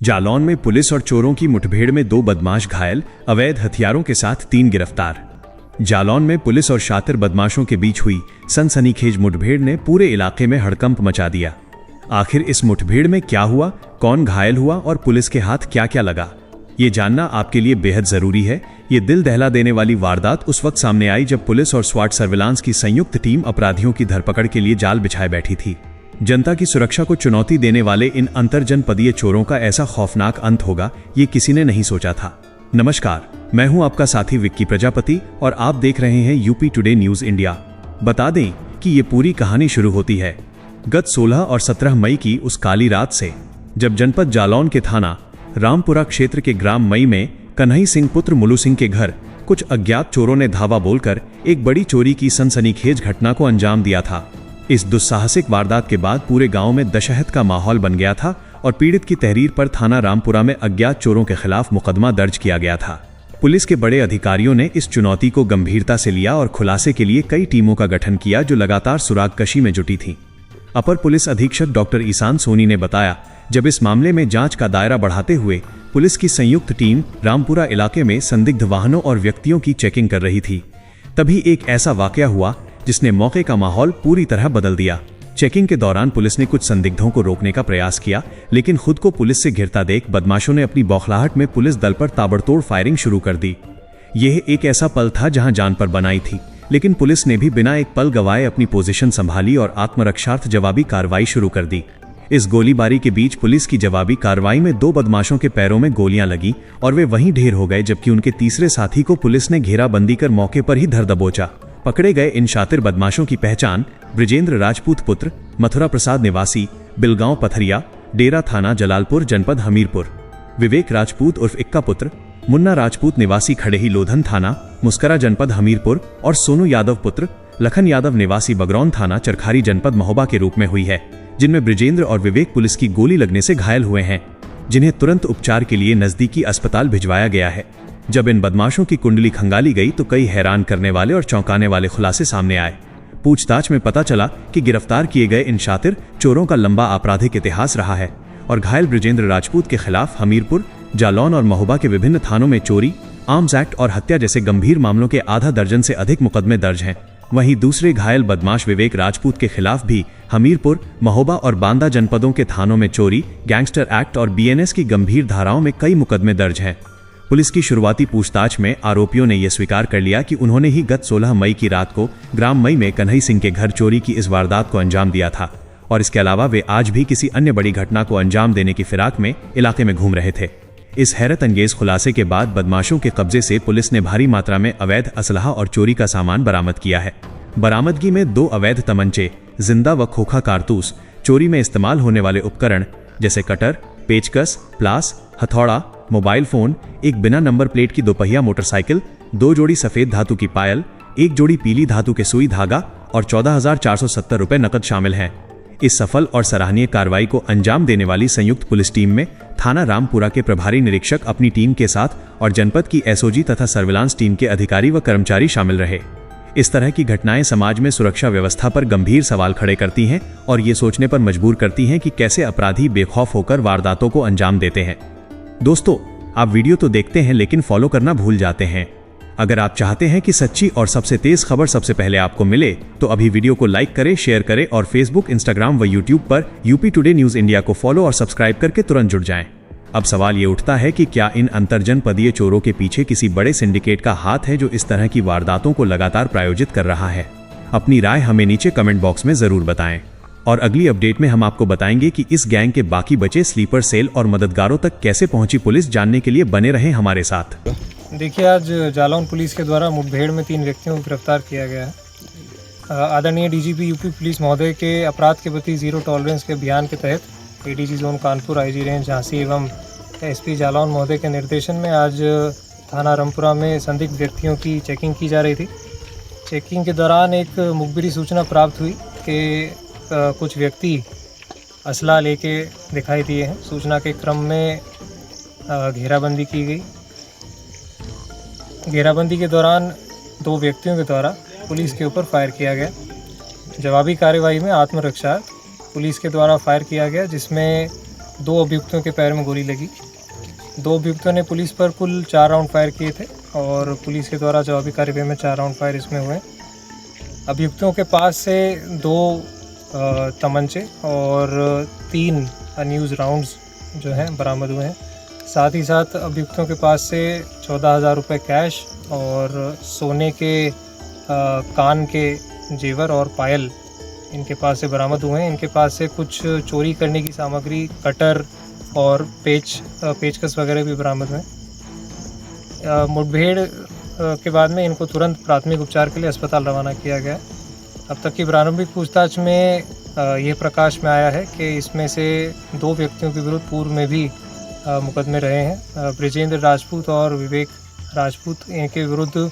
जालौन में पुलिस और चोरों की मुठभेड़ में 2 बदमाश घायल, अवैध हथियारों के साथ 3 गिरफ्तार। जालौन में पुलिस और शातिर बदमाशों के बीच हुई सनसनीखेज मुठभेड़ ने पूरे इलाके में हड़कंप मचा दिया। आखिर इस मुठभेड़ में क्या हुआ, कौन घायल हुआ और पुलिस के हाथ क्या क्या लगा, ये जानना आपके लिए बेहद जरूरी है। ये दिल दहला देने वाली वारदात उस वक्त सामने आई जब पुलिस और स्वाट सर्विलांस की संयुक्त टीम अपराधियों की धरपकड़ के लिए जाल बिछाए बैठी थी। जनता की सुरक्षा को चुनौती देने वाले इन अंतरजनपदीय चोरों का ऐसा खौफनाक अंत होगा, ये किसी ने नहीं सोचा था। नमस्कार, मैं हूं आपका साथी विक्की प्रजापति और आप देख रहे हैं यूपी टुडे न्यूज इंडिया। बता दें कि ये पूरी कहानी शुरू होती है गत 16 और 17 मई की उस काली रात से, जब जनपद जालौन के थाना रामपुरा क्षेत्र के ग्राम मई में कन्हई सिंह पुत्र मुलू सिंह के घर कुछ अज्ञात चोरों ने धावा बोलकर एक बड़ी चोरी की सनसनीखेज घटना को अंजाम दिया था। इस दुस्साहसिक वारदात के बाद पूरे गांव में दशहत का माहौल बन गया था और पीड़ित की तहरीर पर थाना रामपुरा में अज्ञात चोरों के खिलाफ मुकदमा दर्ज किया गया था। पुलिस के बड़े अधिकारियों ने इस चुनौती को गंभीरता से लिया और खुलासे के लिए कई टीमों का गठन किया जो लगातार सुरागकशी में जुटी थीं। अपर पुलिस अधीक्षक डॉक्टर ईशान सोनी ने बताया, जब इस मामले में जांच का दायरा बढ़ाते हुए पुलिस की संयुक्त टीम रामपुरा इलाके में संदिग्ध वाहनों और व्यक्तियों की चेकिंग कर रही थी, तभी एक ऐसा वाकया हुआ जिसने मौके का माहौल पूरी तरह बदल दिया। चेकिंग के दौरान पुलिस ने कुछ संदिग्धों को रोकने का प्रयास किया, लेकिन खुद को पुलिस से घिरता देख बदमाशों ने अपनी बौखलाहट में पुलिस दल पर ताबड़तोड़ फायरिंग शुरू कर दी। यह एक ऐसा पल था जहां जान पर बनाई थी, लेकिन पुलिस ने भी बिना एक पल गवाए अपनी पोजीशन संभाली और आत्मरक्षार्थ जवाबी कार्रवाई शुरू कर दी। इस गोलीबारी के बीच पुलिस की जवाबी कार्रवाई में 2 बदमाशों के पैरों में गोलियां लगी और वे वहीं ढेर हो गए, जबकि उनके तीसरे साथी को पुलिस ने घेराबंदी कर मौके पर ही धर दबोचा। पकड़े गए इन शातिर बदमाशों की पहचान ब्रिजेंद्र राजपूत पुत्र मथुरा प्रसाद निवासी बिलगांव पथरिया, डेरा थाना जलालपुर जनपद हमीरपुर, विवेक राजपूत उर्फ इक्का पुत्र मुन्ना राजपूत निवासी खड़ेही लोधन थाना मुस्करा जनपद हमीरपुर और सोनू यादव पुत्र लखन यादव निवासी बगरौन थाना चरखारी जनपद महोबा के रूप में हुई है, जिनमें ब्रिजेंद्र और विवेक पुलिस की गोली लगने से घायल हुए हैं, जिन्हें तुरंत उपचार के लिए नजदीकी अस्पताल भिजवाया गया है। जब इन बदमाशों की कुंडली खंगाली गई तो कई हैरान करने वाले और चौंकाने वाले खुलासे सामने आए। पूछताछ में पता चला कि गिरफ्तार किए गए इन शातिर चोरों का लंबा आपराधिक इतिहास रहा है और घायल ब्रिजेंद्र राजपूत के खिलाफ हमीरपुर, जालौन और महोबा के विभिन्न थानों में चोरी, आर्म्स एक्ट और हत्या जैसे गंभीर मामलों के आधा दर्जन से अधिक मुकदमे दर्ज हैं। वहीं दूसरे घायल बदमाश विवेक राजपूत के खिलाफ भी हमीरपुर, महोबा और बांदा जनपदों के थानों में चोरी, गैंगस्टर एक्ट और बीएनएस की गंभीर धाराओं में कई मुकदमे दर्ज हैं। पुलिस की शुरुआती पूछताछ में आरोपियों ने यह स्वीकार कर लिया कि उन्होंने ही गत 16 मई की रात को ग्राम मई में कन्हई सिंह के घर चोरी की इस वारदात को अंजाम दिया था और इसके अलावा वे आज भी किसी अन्य बड़ी घटना को अंजाम देने की फिराक में इलाके में घूम रहे थे। इस हैरत अंगेज खुलासे के बाद बदमाशों के कब्जे से पुलिस ने भारी मात्रा में अवैध असलहा और चोरी का सामान बरामद किया है। बरामदगी में 2 अवैध तमंचे, जिंदा व खोखा कारतूस, चोरी में इस्तेमाल होने वाले उपकरण जैसे कटर, पेचकस, प्लास, हथौड़ा, मोबाइल फोन, एक बिना नंबर प्लेट की 2 पहिया मोटरसाइकिल, 2 जोड़ी सफेद धातु की पायल, 1 जोड़ी पीली धातु के सुई धागा और 14,470 रुपए नकद शामिल हैं। इस सफल और सराहनीय कार्रवाई को अंजाम देने वाली संयुक्त पुलिस टीम में थाना रामपुरा के प्रभारी निरीक्षक अपनी टीम के साथ और जनपद की एसओजी तथा सर्विलांस टीम के अधिकारी व कर्मचारी शामिल रहे। इस तरह की घटनाएं समाज में सुरक्षा व्यवस्था पर गंभीर सवाल खड़े करती हैं और ये सोचने पर मजबूर करती हैं कि कैसे अपराधी बेखौफ होकर वारदातों को अंजाम देते हैं। दोस्तों, आप वीडियो तो देखते हैं लेकिन फॉलो करना भूल जाते हैं। अगर आप चाहते हैं कि सच्ची और सबसे तेज खबर सबसे पहले आपको मिले तो अभी वीडियो को लाइक करें, शेयर करें और फेसबुक, इंस्टाग्राम व यूट्यूब पर यूपी टुडे न्यूज इंडिया को फॉलो और सब्सक्राइब करके तुरंत जुड़ जाएं। अब सवाल ये उठता है कि क्या इन अंतरजनपदीय चोरों के पीछे किसी बड़े सिंडिकेट का हाथ है जो इस तरह की वारदातों को लगातार प्रायोजित कर रहा है? अपनी राय हमें नीचे कमेंट बॉक्स में जरूर बताएं और अगली अपडेट में हम आपको बताएंगे कि इस गैंग के बाकी बचे स्लीपर सेल और मददगारों तक कैसे पहुंची पुलिस। जानने के लिए बने रहें हमारे साथ। देखिए, आज जालौन पुलिस के द्वारा मुठभेड़ में 3 व्यक्तियों को गिरफ्तार किया गया है। आदरणीय डीजीपी यूपी पुलिस महोदय के अपराध के प्रति जीरो टॉलरेंस के अभियान के तहत ADG zone Kanpur, IG range Jhansi एवं एसपी जालौन महोदय के निर्देशन में आज थाना रामपुरा में संदिग्ध व्यक्तियों की चेकिंग की जा रही थी। चेकिंग के दौरान एक मुखबिरी सूचना प्राप्त हुई कि कुछ व्यक्ति असला लेके दिखाई दिए हैं। सूचना के क्रम में घेराबंदी की गई। घेराबंदी के दौरान 2 व्यक्तियों के द्वारा पुलिस के ऊपर फायर किया गया। जवाबी कार्यवाही में आत्मरक्षा पुलिस के द्वारा फायर किया गया, जिसमें 2 अभियुक्तों के पैर में गोली लगी। 2 अभियुक्तों ने पुलिस पर कुल 4 राउंड फायर किए थे और पुलिस के द्वारा जवाबी कार्रवाई में 4 राउंड फायर इसमें हुए। अभियुक्तों के पास से 2 तमंचे और 3 अनयूज राउंड्स जो हैं बरामद हुए हैं। साथ ही साथ अभियुक्तों के पास से 14,000 रुपये कैश और सोने के कान के जेवर और पायल इनके पास से बरामद हुए हैं। इनके पास से कुछ चोरी करने की सामग्री, कटर और पेचकस वगैरह भी बरामद हुए। मुठभेड़ के बाद में इनको तुरंत प्राथमिक उपचार के लिए अस्पताल रवाना किया गया। अब तक की प्रारंभिक पूछताछ में ये प्रकाश में आया है कि इसमें से 2 व्यक्तियों के विरुद्ध पूर्व में भी मुकदमे रहे हैं। ब्रिजेंद्र राजपूत और विवेक राजपूत, इनके विरुद्ध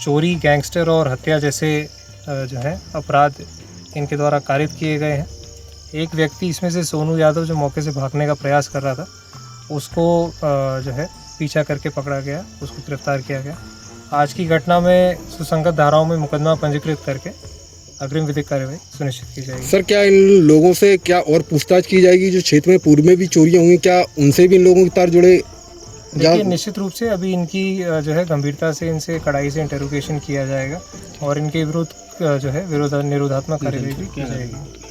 चोरी, गैंगस्टर और हत्या जैसे जो है अपराध इनके द्वारा कारित किए गए हैं। एक व्यक्ति इसमें से सोनू यादव जो मौके से भागने का प्रयास कर रहा था, उसको जो है पीछा करके पकड़ा गया, उसको गिरफ्तार किया गया। आज की घटना में सुसंगत धाराओं में मुकदमा पंजीकृत करके अग्रिम विधिक कार्रवाई सुनिश्चित की जाएगी। सर, क्या इन लोगों से क्या और पूछताछ की जाएगी? जो क्षेत्र में पूर्व में भी चोरियां हुई, क्या उनसे भी इन लोगों के तार जुड़े? देखिए, निश्चित रूप से अभी इनकी जो है गंभीरता से इनसे कड़ाई से इंटरोगेशन किया जाएगा और इनके विरुद्ध जो है निरोधात्मक कार्रवाई भी की जाएगी।